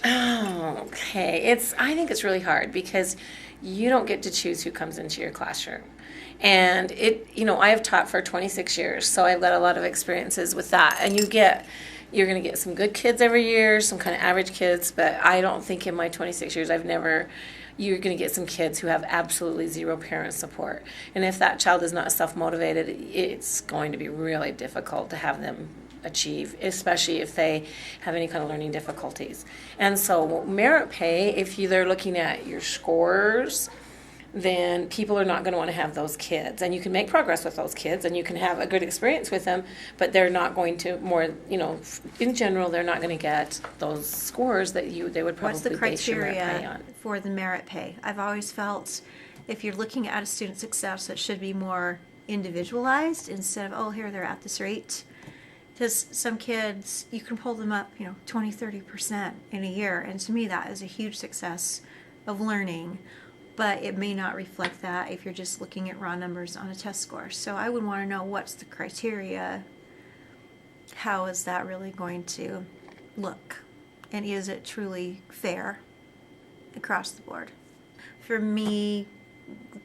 Oh, okay. I think it's really hard because you don't get to choose who comes into your classroom. And I have taught for 26 years, so I've got a lot of experiences with that. And you're going to get some good kids every year, some kind of average kids, but I don't think in my 26 years you're going to get some kids who have absolutely zero parent support. And if that child is not self-motivated, it's going to be really difficult to have them achieve, especially if they have any kind of learning difficulties. And so merit pay, if they're looking at your scores, then people are not going to want to have those kids. And you can make progress with those kids and you can have a good experience with them, but they're not going to in general, they're not going to get those scores that they would What's the probably base your merit pay criteria on. for the merit pay? I've always felt if you're looking at a student success, it should be more individualized instead of, oh, here they're at this rate. Because some kids, you can pull them up, 20, 30% in a year. And to me, that is a huge success of learning. But it may not reflect that if you're just looking at raw numbers on a test score. So I would want to know what's the criteria. How is that really going to look? And is it truly fair across the board? For me,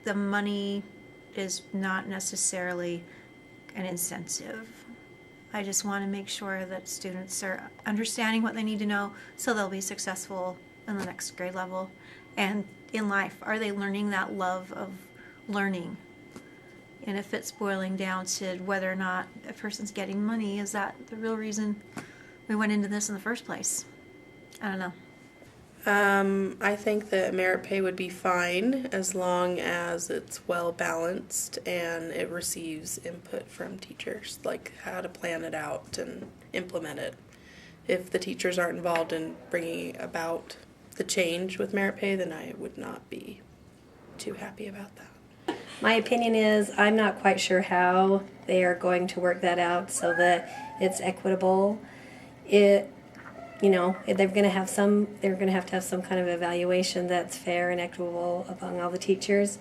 the money is not necessarily an incentive. I just want to make sure that students are understanding what they need to know so they'll be successful in the next grade level. And in life, are they learning that love of learning? And if it's boiling down to whether or not a person's getting money, is that the real reason we went into this in the first place? I don't know. I think that merit pay would be fine as long as it's well balanced and it receives input from teachers, like how to plan it out and implement it. If the teachers aren't involved in bringing about the change with merit pay, then I would not be too happy about that. My opinion is I'm not quite sure how they are going to work that out so that it's equitable. They're going to have to have some kind of evaluation that's fair and equitable among all the teachers.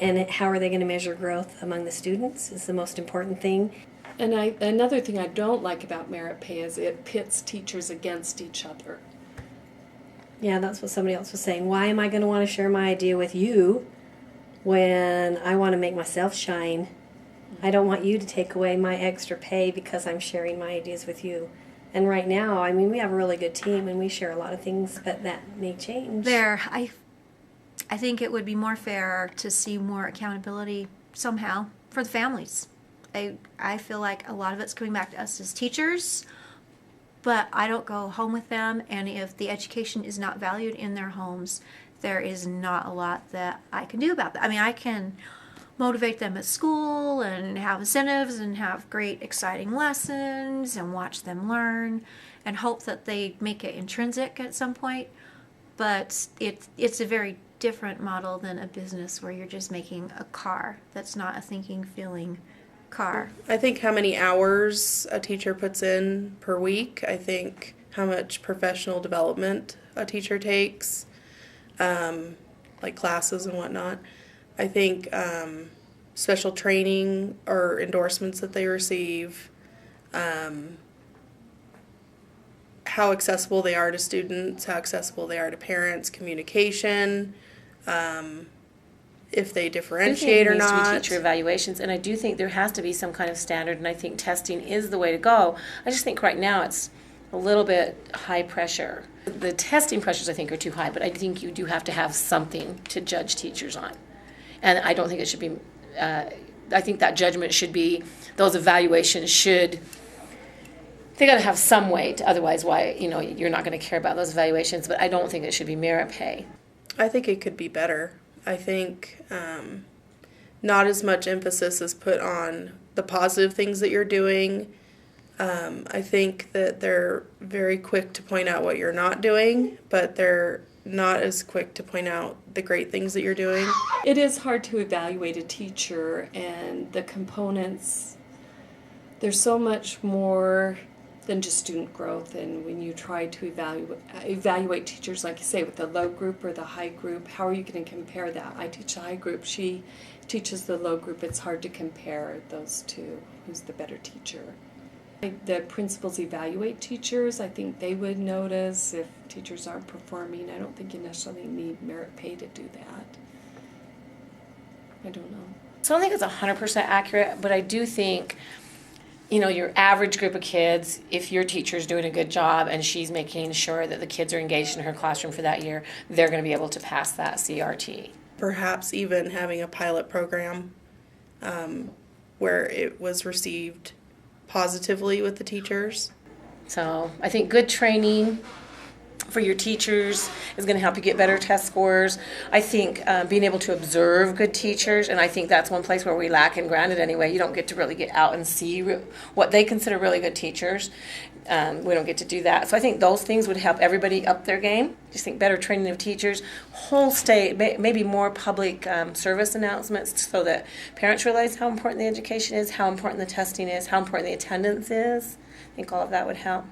And how are they going to measure growth among the students is the most important thing. And another thing I don't like about merit pay is it pits teachers against each other. Yeah, that's what somebody else was saying. Why am I going to want to share my idea with you when I want to make myself shine? I don't want you to take away my extra pay because I'm sharing my ideas with you. And right now, we have a really good team and we share a lot of things, but that may change. I think it would be more fair to see more accountability somehow for the families. I feel like a lot of it's coming back to us as teachers, but I don't go home with them, and if the education is not valued in their homes, there is not a lot that I can do about that. I can motivate them at school and have incentives and have great exciting lessons and watch them learn and hope that they make it intrinsic at some point, but it's a very different model than a business where you're just making a car that's not a thinking, feeling car. I think how many hours a teacher puts in per week. I think how much professional development a teacher takes, like classes and whatnot. I think special training or endorsements that they receive, how accessible they are to students, how accessible they are to parents, communication, if they differentiate or I do think there needs to not. be teacher evaluations, and I do think there has to be some kind of standard, and I think testing is the way to go. I just think right now it's a little bit high pressure. The testing pressures, I think, are too high, but I think you do have to have something to judge teachers on. And I don't think it should be, I think that judgment should be, those evaluations should, they got to have some weight, otherwise why, you're not going to care about those evaluations, but I don't think it should be merit pay. I think it could be better. I think not as much emphasis is put on the positive things that you're doing. I think that they're very quick to point out what you're not doing, but they're not as quick to point out the great things that you're doing. It is hard to evaluate a teacher and the components. There's so much more than just student growth, and when you try to evaluate teachers, like you say, with the low group or the high group, how are you going to compare that? I teach the high group, she teaches the low group. It's hard to compare those two, who's the better teacher. The principals evaluate teachers. I think they would notice if teachers aren't performing. I don't think you necessarily need merit pay to do that. I don't know. So I don't think it's 100% accurate, but I do think, your average group of kids, if your teacher's doing a good job and she's making sure that the kids are engaged in her classroom for that year, they're going to be able to pass that CRT. Perhaps even having a pilot program where it was received positively with the teachers. So I think good training for your teachers is going to help you get better test scores. I think being able to observe good teachers, and I think that's one place where we lack, and granted anyway, you don't get to really get out and see what they consider really good teachers. We don't get to do that. So I think those things would help everybody up their game. Just think better training of teachers, whole state, maybe more public service announcements so that parents realize how important the education is, how important the testing is, how important the attendance is. I think all of that would help.